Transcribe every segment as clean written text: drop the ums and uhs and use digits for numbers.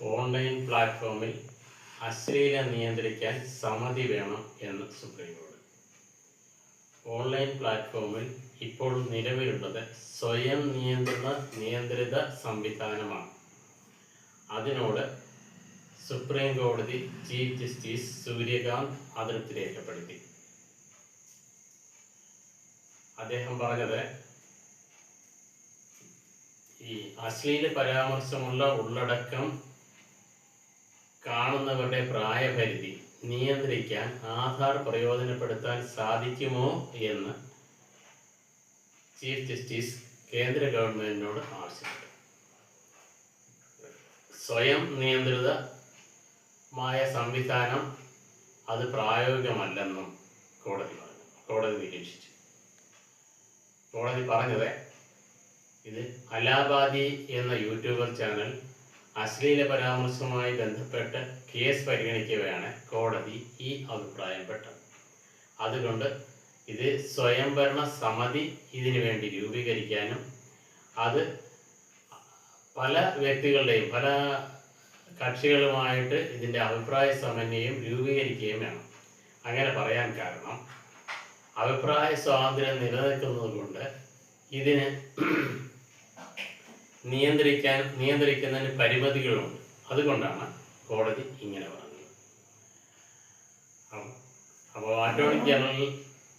Online പ്ലാറ്റ്ഫോമിൽ അശ്ലീലം നിയന്ത്രിക്കാൻ സമിതി വേണം എന്ന് സുപ്രീം കോടതി. ഓൺലൈൻ പ്ലാറ്റ്ഫോമിൽ ഇപ്പോൾ നിലവിലുള്ളത് സ്വയം നിയന്ത്രിത സംവിധാനമാണ്. അതിനോട് സുപ്രീം കോടതി ചീഫ് ജസ്റ്റിസ് സൂര്യകാന്ത് അതൃപ്തി രേഖപ്പെടുത്തി. അദ്ദേഹം പറഞ്ഞത്, ഈ അശ്ലീല പരാമർശമുള്ള ഉള്ളടക്കം കാണുന്നവരുടെ പ്രായപരിധി നിയന്ത്രിക്കാൻ ആധാർ പ്രയോജനപ്പെടുത്താൻ സാധിക്കുമോ എന്ന് ചീഫ് ജസ്റ്റിസ് കേന്ദ്ര ഗവൺമെന്റിനോട് ആവശ്യപ്പെട്ടു. സ്വയം നിയന്ത്രിതമായ സംവിധാനം അത് പ്രായോഗികമല്ലെന്നും കോടതി നിരീക്ഷിച്ചു. കോടതി പറഞ്ഞത്, ഇത് അലാബാദി എന്ന യൂട്യൂബർ ചാനൽ അശ്ലീല പരാമർശവുമായി ബന്ധപ്പെട്ട് കേസ് പരിഗണിക്കവെയാണ് കോടതി ഈ അഭിപ്രായപ്പെട്ടത്. അതുകൊണ്ട് ഇത് സ്വയംഭരണ സമിതി ഇതിനു വേണ്ടി രൂപീകരിക്കാനും അത് പല വ്യക്തികളുടെയും പല കക്ഷികളുമായിട്ട് ഇതിൻ്റെ അഭിപ്രായ സമന്വയം രൂപീകരിക്കുകയും വേണം. അങ്ങനെ പറയാൻ കാരണം, അഭിപ്രായ സ്വാതന്ത്ര്യം നിലനിൽക്കുന്നത് കൊണ്ട് ഇതിന് നിയന്ത്രിക്കുന്നതിന് പരിമിതികളുണ്ട്. അതുകൊണ്ടാണ് കോടതി ഇങ്ങനെ പറഞ്ഞത്. അപ്പോൾ അറ്റോർണി ജനറൽ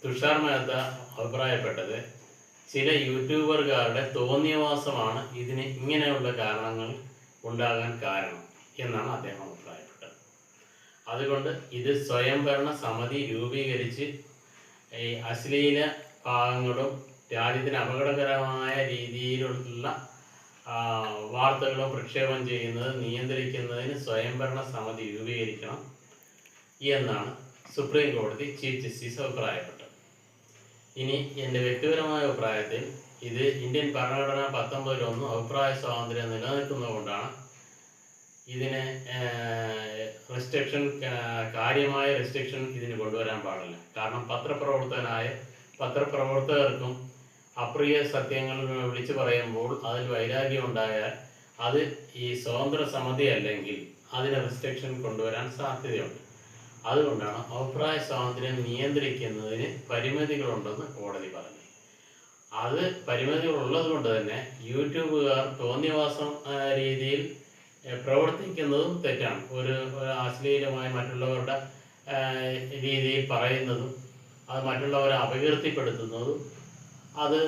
തുഷാർ മേത്ത അഭിപ്രായപ്പെട്ടത്, ചില യൂട്യൂബർകാരുടെ തോന്നിയവാസമാണ് ഇതിന് ഇങ്ങനെയുള്ള കാരണങ്ങൾ ഉണ്ടാകാൻ കാരണം എന്നാണ് അദ്ദേഹം അഭിപ്രായപ്പെട്ടത്. അതുകൊണ്ട് ഇത് സ്വയംഭരണ സമിതി രൂപീകരിച്ച് ഈ അശ്ലീല ഭാഗങ്ങളും രാജ്യത്തിന് അപകടകരമായ രീതിയിലുള്ള വാർത്തകളും പ്രക്ഷേപണം ചെയ്യുന്നത് നിയന്ത്രിക്കുന്നതിന് സ്വയംഭരണ സമിതി രൂപീകരിക്കണം എന്നാണ് സുപ്രീം കോടതി ചീഫ് ജസ്റ്റിസ് അഭിപ്രായപ്പെട്ടത്. ഇനി എൻ്റെ വ്യക്തിപരമായ അഭിപ്രായത്തിൽ ഇത് ഇന്ത്യൻ ഭരണഘടന 19(1) അഭിപ്രായ സ്വാതന്ത്ര്യം നിലനിൽക്കുന്നതുകൊണ്ടാണ് ഇതിന് കാര്യമായ റെസ്ട്രിക്ഷൻ ഇതിന് കൊണ്ടുവരാൻ പാടില്ല. കാരണം പത്രപ്രവർത്തകർക്കും അപ്രിയ സത്യങ്ങൾ വിളിച്ചു പറയുമ്പോൾ അതിൽ വൈരാഗ്യം ഉണ്ടായാൽ അത് ഈ സ്വതന്ത്ര സമിതി അല്ലെങ്കിൽ അതിന് റെസ്ട്രിക്ഷൻ കൊണ്ടുവരാൻ സാധ്യതയുണ്ട്. അതുകൊണ്ടാണ് അഭിപ്രായ സ്വാതന്ത്ര്യം നിയന്ത്രിക്കുന്നതിന് പരിമിതികളുണ്ടെന്ന് കോടതി പറഞ്ഞു. അത് പരിമിതികളുള്ളത് കൊണ്ട് തന്നെ യൂട്യൂബുകാർ തോന്നിയവാസം രീതിയിൽ പ്രവർത്തിക്കുന്നതും തെറ്റാണ്. ഒരു അശ്ലീലമായി മറ്റുള്ളവരുടെ രീതിയിൽ പറയുന്നതും അത് മറ്റുള്ളവരെ അപകീർത്തിപ്പെടുത്തുന്നതും അത്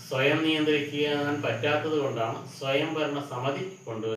സ്വയം നിയന്ത്രിക്കാൻ പറ്റാത്തത് കൊണ്ടാണ് സ്വയംഭരണ സമിതി കൊണ്ടുവരുന്നത്.